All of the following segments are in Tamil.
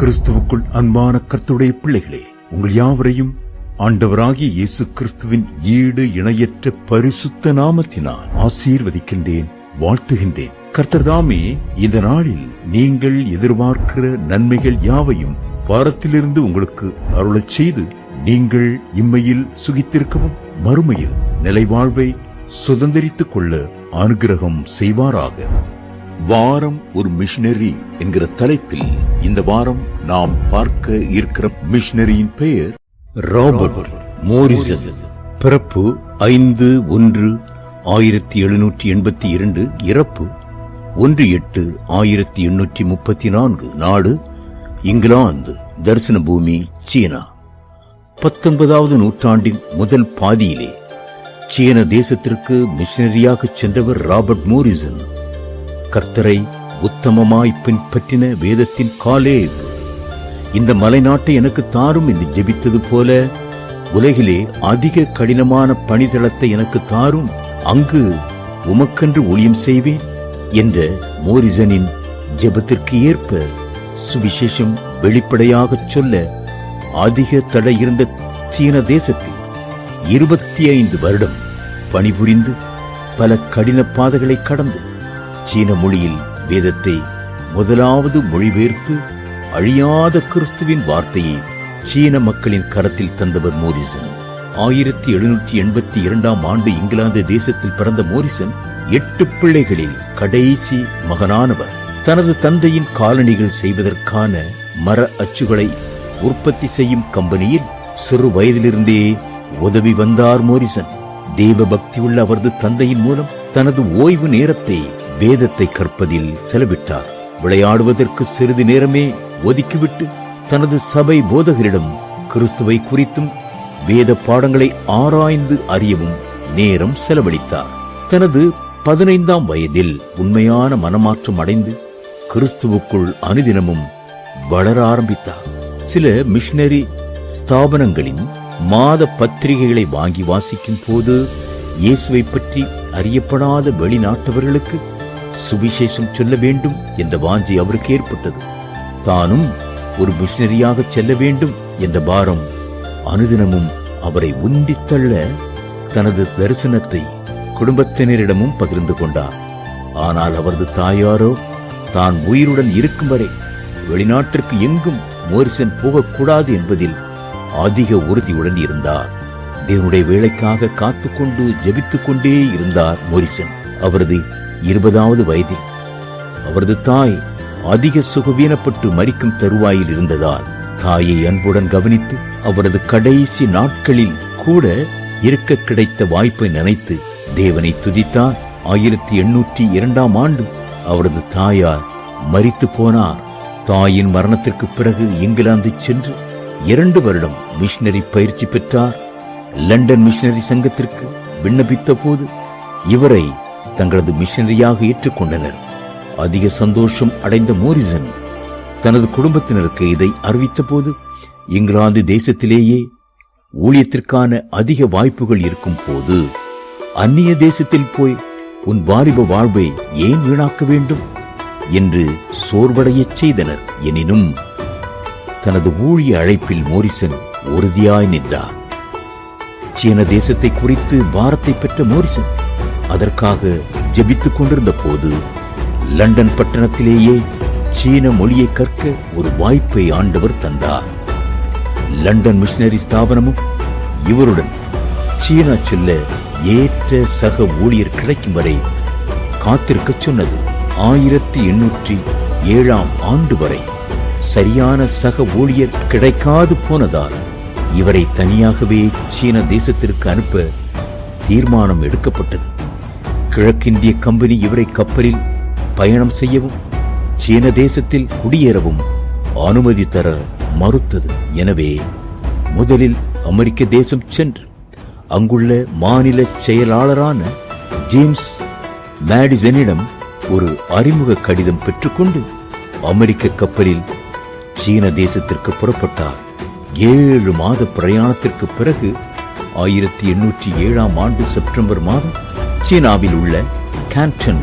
கிறிஸ்துவுக்குள் அன்பான கர்த்தருடைய பிள்ளைகளே, உங்கள் யாவரையும் ஆண்டவராகிய இயேசு கிறிஸ்துவின் ஈடு இணையற்ற பரிசுத்த நாமத்தினால் ஆசீர்வதிக்கின்றேன், வாழ்த்துகின்றேன். கர்த்தர்தாமே இந்த நாளில் நீங்கள் எதிர்பார்க்கிற நன்மைகள் யாவையும் வாரத்திலிருந்து உங்களுக்கு அருளச் செய்து நீங்கள் இம்மையில் சுகித்திருக்கவும் மறுமையில் நிலைவாழ்வை சுதந்திரித்துக் கொள்ள அனுகிரகம் செய்வாராக. வாரம் ஒரு மிஷனரி என்கிற தலைப்பில் இந்த வாரம் நாம் பார்க்க இருக்கிற மிஷனரியின் பெயர் ராபர்ட் மோரிசன். பிறப்பு 5/1/1782, இறப்பு 1/8/1834. நாடு இங்கிலாந்து, தரிசன பூமி சீனா. 19வது நூற்றாண்டின் முதல் பாதியிலே சீன தேசத்திற்கு மிஷனரியாக சென்றவர் ராபர்ட் மோரிசன். கர்த்தரை உத்தமமாய் பின்பற்றின வேதத்தின் காலேப், இந்த மலைநாட்டை எனக்கு தாரும் என்று ஜெபித்தது போல உலகிலே அதிக கடினமான பணிதளத்தை எனக்கு தாரும், அங்கு உமக்கென்று ஊழியம் செய்வேன் என்ற மோரிசனின் ஜெபத்திற்கு ஏற்ப சுவிசேஷம் வெளிப்படையாக சொல்ல அதிக தடை இருந்த சீன தேசத்தில் 25 வருடம் பணிபுரிந்து பல கடின பாதைகளை கடந்து சீன மொழியில் வேதத்தை முதலாவது மொழிபெயர்த்து அழியாத கிறிஸ்துவின் வார்த்தையை சீன மக்களின் கரத்தில் தந்தவர் மோரிசன். 1782ஆம் ஆண்டு இங்கிலாந்து தேசத்தில் பிறந்த மோரிசன் 8 பிள்ளைகளில் கடைசி மகனானவர். தனது தந்தையின் காலணிகள் செய்வதற்கான மர அச்சுகளை உற்பத்தி செய்யும் கம்பெனியில் சிறு வயதிலிருந்தே உதவி வந்தார் மோரிசன். தேவ பக்தியுள்ள அவரது தந்தையின் மூலம் தனது ஓய்வு நேரத்தை வேதத்தை கற்பதில் செலவிட்டார். விளையாடுவதற்கு சிறிது நேரமே ஒதுக்கிவிட்டு தனது சபை போதகரிடம் கிறிஸ்துவை குறித்தும் வேத பாடங்களை ஆராய்ந்து அறியவும் நேரம் செலவழித்தார். தனது 15ஆம் வயதில் உண்மையான மனமாற்றம் அடைந்து கிறிஸ்துவுக்குள் அனுதினமும் வளர ஆரம்பித்தார். சில மிஷனரி ஸ்தாபனங்களின் மாத பத்திரிகைகளை வாங்கி வாசிக்கும் போது இயேசுவை பற்றி அறியப்படாத வெளிநாட்டவர்களுக்கு சுவிசேஷம் சொல்ல வேண்டும் என்ற வாஞ்சை அவருக்கு ஏற்பட்டது. தானும் ஒரு மிஷனரியாக செல்ல வேண்டும் என்ற பாரம் அனுதினமும் அவரை உந்தித்தள்ள தனது தரிசனத்தை குடும்பத்தினரிடமும் பகிர்ந்து கொண்டார். ஆனால் அவரது தாயாரோ தான் உயிருடன் இருக்கும் வரை வெளிநாட்டிற்கு எங்கும் மோரிசன் போகக்கூடாது என்பதில் அதிக உறுதியுடன் இருந்தார். தேவனுடைய வேலைக்காக காத்துக்கொண்டு ஜெபித்துக் கொண்டே இருந்தார் மோரிசன். அவரது 20வது வயதில் அவரது தாய் அதிக சுகவீனப்பட்டு மரிக்கும் தருவாயில் இருந்ததால் தாயை அன்புடன் கவனித்து அவரது கடைசி நாட்களில் கூட இருக்க கிடைத்த வாய்ப்பை நினைத்து தேவனை துதித்தார். 1802ஆம் ஆண்டு அவரது தாயார் மரித்து போனார். தாயின் மரணத்திற்கு பிறகு இங்கிலாந்து சென்று 2 வருடம் மிஷனரி பயிற்சி பெற்றார். லண்டன் மிஷனரி சங்கத்திற்கு விண்ணப்பித்த போது இவரை தங்களது மிஷனரியாக ஏற்றுக்கொண்டனர். அதிக சந்தோஷம் அடைந்த மோரிசன் தனது குடும்பத்தினருக்கு இதை அறிவித்த போது, இங்கிலாந்து தேசத்திலேயே ஊழியத்திற்கான அதிக வாய்ப்புகள் இருக்கும் போது அந்நிய தேசத்தில் போய் உன் வாலிப வாழ்வை ஏன் வீணாக்க வேண்டும் என்று சோர்வடையச் செய்தனர். எனினும் தனது ஊழிய அழைப்பில் மோரிசன் உறுதியாய் நின்றார். சீன தேசத்தை குறித்து பாரத்தை பெற்ற மோரிசன் அதற்காக ஜெபித்துக் கொண்டிருந்த போது லண்டன் பட்டணத்திலேயே சீன மொழியை கற்க ஒரு வாய்ப்பை ஆண்டவர் தந்தார். லண்டன் மிஷனரி ஸ்தாபனமும் இவருடன் சீனா செல்ல ஏற்ற சக ஊழியர் கிடைக்கும் வரை காத்திருக்க சொன்னது. 1807ஆம் ஆண்டு வரை சரியான சக ஊழியர் கிடைக்காது போனதால் இவரை தனியாகவே சீன தேசத்திற்கு அனுப்ப தீர்மானம் எடுக்கப்பட்டது. கிழக்கிந்திய கம்பெனி இவரை கப்பலில் பயணம் செய்யவும் சீன தேசத்தில் குடியேறவும் அனுமதி தர மறுத்தது. எனவே முதலில் அமெரிக்க தேசம் சென்று அங்குள்ள மாநில செயலாளரான ஜேம்ஸ் மேடிசனிடம் ஒரு அறிமுக கடிதம் பெற்றுக்கொண்டு அமெரிக்க கப்பலில் சீன தேசத்திற்கு புறப்பட்டார். 7 மாத பிரயாணத்திற்கு பிறகு 1807ஆம் ஆண்டு செப்டம்பர் மாதம் சீனாவில் உள்ள கேன்டன்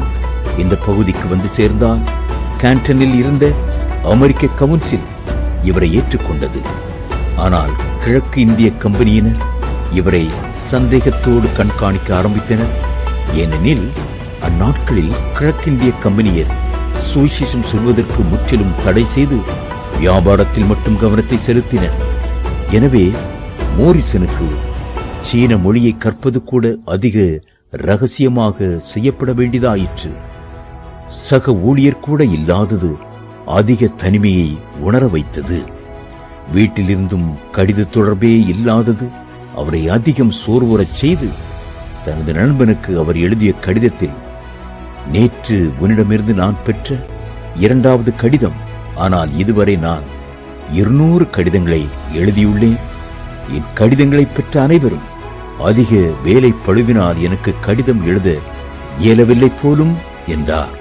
இந்த பகுதிக்கு வந்து சேர்ந்தார். கேன்டனில் இருந்த அமெரிக்க கவுன்சில் இவரை ஏற்றுக்கொண்டது. ஆனால் கிழக்கு இந்திய கம்பெனியினர் இவரை சந்தேகத்தோடு கண்காணிக்க ஆரம்பித்தனர். ஏனெனில் அந்நாட்களில் கிழக்கிந்திய கம்பெனியர் சுவிசேஷம் சொல்வதற்கு முற்றிலும் தடை செய்து வியாபாரத்தில் மட்டும் கவனத்தை செலுத்தினர். எனவே மோரிசனுக்கு சீன மொழியை கற்பது கூட அதிக ரகசியமாக செய்யப்பட வேண்டியதாயிற்று. சக ஊழியர் கூட இல்லாதது அதிக தனிமையை உணர வைத்தது. வீட்டிலிருந்தும் கடித தொடர்பே இல்லாதது அவரை அதிகம் சோர்வுறச் செய்து தனது நண்பனுக்கு அவர் எழுதிய கடிதத்தில், நேற்று உன்னிடமிருந்து நான் பெற்ற 2வது கடிதம், ஆனால் இதுவரை நான் 200 கடிதங்களை எழுதியுள்ளேன். என் கடிதங்களை பெற்ற அனைவரும் அதிக வேலை பழுவினால் எனக்கு கடிதம் எழுத இயலவில்லை போலும் என்றார்.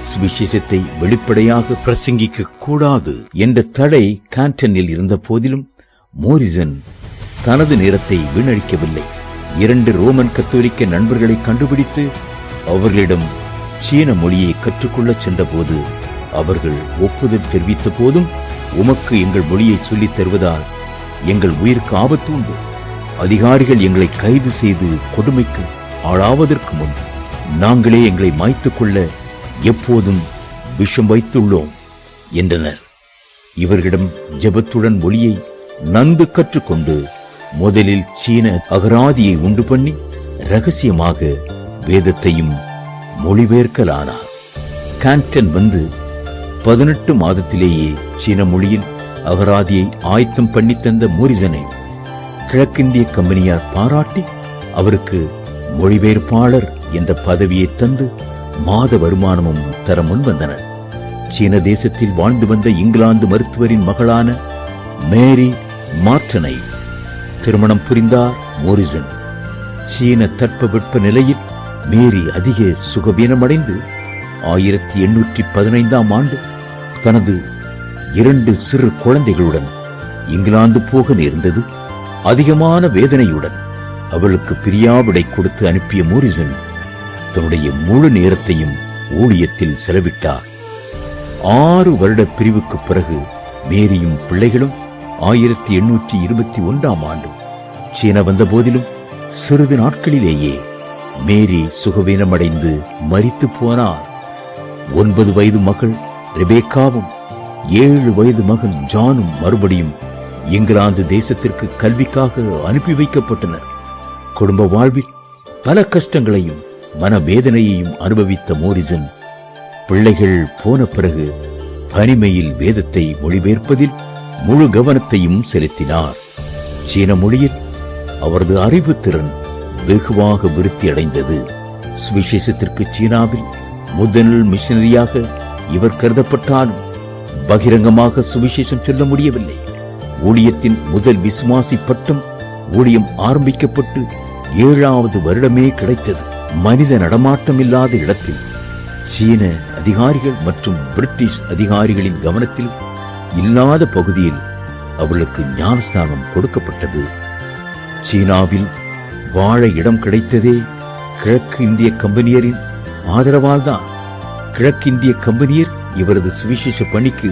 சுவிசேஷத்தை வெளிப்படையாக பிரசங்கிக்க கூடாது என்ற தடை கான்டனில் இருந்த போதிலும் மோரிசன் தனது நேரத்தை வீணடிக்கவில்லை. 2 ரோமன் கத்தோலிக்க நண்பர்களை கண்டுபிடித்து அவர்களிடம் சீன மொழியை கற்றுக்கொள்ளச் சென்ற போது அவர்கள் ஒப்புதல் தெரிவித்த போதும், உமக்கு எங்கள் மொழியை சொல்லித் தருவதால் எங்கள் உயிருக்கு ஆபத்து உண்டு. அதிகாரிகள் எங்களை கைது செய்து கொடுமைக்கு ஆளாவதற்கு முன் நாங்களே எங்களை மாய்த்துக் கொள்ள எப்போதும் விஷம் வைத்துள்ளோம் என்றனர். இவர்களிடம் ஜெபத்துடன் மொழியை நன்கு கற்றுக்கொண்டு முதலில் சீன அகராதியை உண்டு பண்ணி ரகசியமாக வேதத்தையும் மொழிபெயர்க்கலானார். கான்டன் வந்து 18 மாதத்திலேயே சீன மொழியில் அகராதியை ஆயத்தம் பண்ணி தந்த மோரிசனை கிழக்கிந்திய கம்பெனியார் பாராட்டி அவருக்கு மொழிபெயர்ப்பாளர் என்ற பதவியை தந்து மாத வருமானமும் தர முன்வந்தனர். சீன தேசத்தில் வாழ்ந்து வந்த இங்கிலாந்து மருத்துவரின் மகளான மேரி மார்டனை திருமணம் புரிந்தார் மோரிசன். சீன தட்பவெட்ப நிலையில் மேரி அதிக சுகவீனமடைந்து 1815ஆம் ஆண்டு தனது 2 சிறு குழந்தைகளுடன் இங்கிலாந்து போக நேர்ந்தது. அதிகமான வேதனையுடன் அவளுக்கு பிரியாவிடை கொடுத்து அனுப்பிய மோரிசன் தன்னுடைய முழு நேரத்தையும் ஊழியத்தில் செலவிட்டார். 6 வருட பிரிவுக்கு பிறகு மேரியும் பிள்ளைகளும் 1821ஆம் ஆண்டு சீன வந்த போதிலும் சிறிது நாட்களிலேயே மேரி சுகவீனமடைந்து மரித்து போனார். 9 வயது மகள் ரெபேக்காவும் 7 வயது மகன் ஜானும் மறுபடியும் இங்கிலாந்து தேசத்திற்கு கல்விக்காக அனுப்பி வைக்கப்பட்டனர். குடும்ப வாழ்வில் பல கஷ்டங்களையும் மனவேதனையையும் அனுபவித்த மோரிசன் பிள்ளைகள் போன பிறகு தனிமையில் வேதத்தை மொழிபெயர்ப்பதில் முழு கவனத்தையும் செலுத்தினார். சீன மொழியில் அவரது அறிவுத்திறன் வெகுவாக விருத்தி அடைந்தது. சுவிசேஷத்திற்கு சீனாவில் முதல் மிஷனரியாக இவர் கருதப்பட்டாலும் பகிரங்கமாக சுவிசேஷம் சொல்ல முடியவில்லை. ஊழியத்தின் முதல் விசுவாசி பட்டம் ஊழியம் ஆரம்பிக்கப்பட்டு 7வது வருடமே கிடைத்தது. மனித நடமாட்டம் இல்லாத இடத்தில் சீன அதிகாரிகள் மற்றும் பிரிட்டிஷ் அதிகாரிகளின் கவனத்தில் இல்லாத பகுதியில் அவளுக்கு ஞானஸ்தானம் கொடுக்கப்பட்டது. சீனாவில் வாழ இடம் கிடைத்ததே கிழக்கு இந்திய கம்பெனியரின் ஆதரவால் தான். கிழக்கிந்திய கம்பெனியர் இவரது சுவிசேஷ பணிக்கு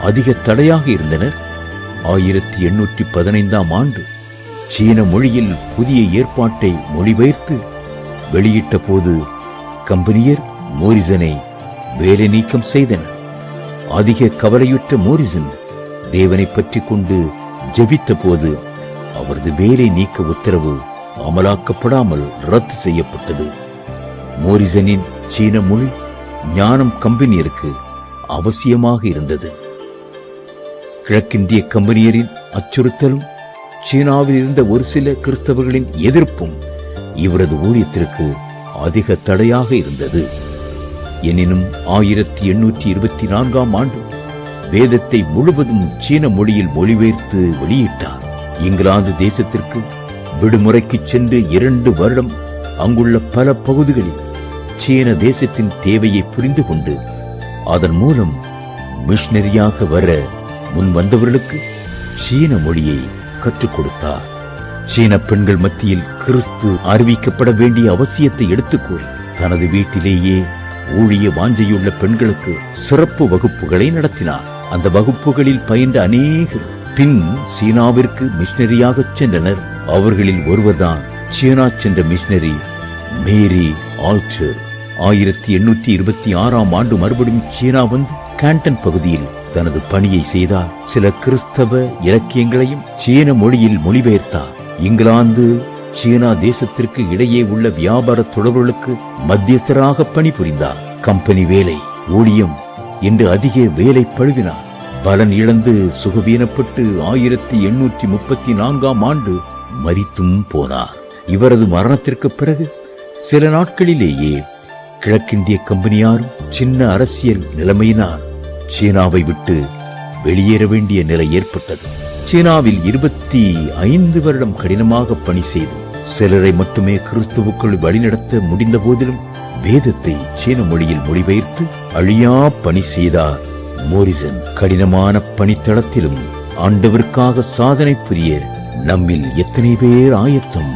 அதிக தடையாக இருந்தனர். 1815ஆம் ஆண்டு சீன மொழியில் புதிய ஏற்பாட்டை மொழிபெயர்த்து வெளியிட்ட போது கம்பெனியர் மோரிசனை வேலை நீக்கம் செய்தனர். அதிக கவலையுற்ற மோரிசன் தேவனை பற்றி கொண்டு ஜெபித்த போது அவரது வேலை நீக்க உத்தரவு அமலாக்கப்படாமல் ரத்து செய்யப்பட்டது. மோரிசனின் சீன மொழி ஞானம் கம்பெனியருக்கு அவசியமாக இருந்தது. கிழக்கிந்திய கம்பெனியரின் அச்சுறுத்தலும் சீனாவில் இருந்த ஒரு சில கிறிஸ்தவர்களின் எதிர்ப்பும் இவரது ஊழியத்திற்கு அதிக தடையாக இருந்தது. எனினும் 1824ஆம் ஆண்டு வேதத்தை முழுவதும் சீன மொழியில் மொழிபெயர்த்து வெளியிட்டார். இங்கிலாந்து தேசத்திற்கு விடுமுறைக்கு சென்று 2 வருடம் அங்குள்ள பல பகுதிகளில் சீன தேசத்தின் தேவையை புரிந்து கொண்டு அதன் மூலம் மிஷனரியாக வர முன் வந்தவர்களுக்கு சீன மொழியை கற்றுக் கொடுத்தார். சீன பெண்கள் மத்தியில் கிறிஸ்து அறிவிக்கப்பட வேண்டிய அவசியத்தை எடுத்துக் கூறி தனது வீட்டிலேயே ஊழிய வாஞ்சையுள்ள பெண்களுக்கு சிறப்பு வகுப்புகளை நடத்தினார். அந்த வகுப்புகளில் பயின்ற அநேகர் பின் சீனாவிற்கு மிஷனரியாக சென்றனர். அவர்களில் ஒருவர்தான் சீனா சென்ற மிஷனரி மேரி ஆல்டர். 1826 ஆண்டு மறுபடியும் சீனா வந்து கேண்டன் பகுதியில் தனது பணியை செய்தார். சில கிறிஸ்தவ இலக்கியங்களையும் சீன மொழியில் மொழிபெயர்த்தார். இங்கிலாந்து சீனா தேசத்திற்கு இடையே உள்ள வியாபார தொடர்புகளுக்கு மத்தியஸ்தராக பணிபுரிந்தார். கம்பெனி வேலை, ஊழியம் என்று அதிக வேலை பழுவினார். பலன் இழந்து சுகவீனப்பட்டு 1834 ஆண்டு மரித்தும் போனார். இவரது மரணத்திற்கு பிறகு சில நாட்களிலேயே கிழக்கிந்திய கம்பெனியாரும் சின்ன அரசியல் நிலைமையினால் சீனாவை விட்டு வெளியேற வேண்டிய நிலை ஏற்பட்டது. சீனாவில் 25 வருடம் கடினமாக பணி செய்து சிலரை மட்டுமே கிறிஸ்துவுக்குள் வழிநடத்த முடிந்த போதிலும் வேதத்தை சீன மொழியில் மொழிபெயர்த்து அழியா பணி செய்தார் மோரிசன். கடினமான பணித்தளத்திலும் ஆண்டவருக்காக சாதனை புரிய நம்மில் எத்தனை பேர் ஆயத்தம்?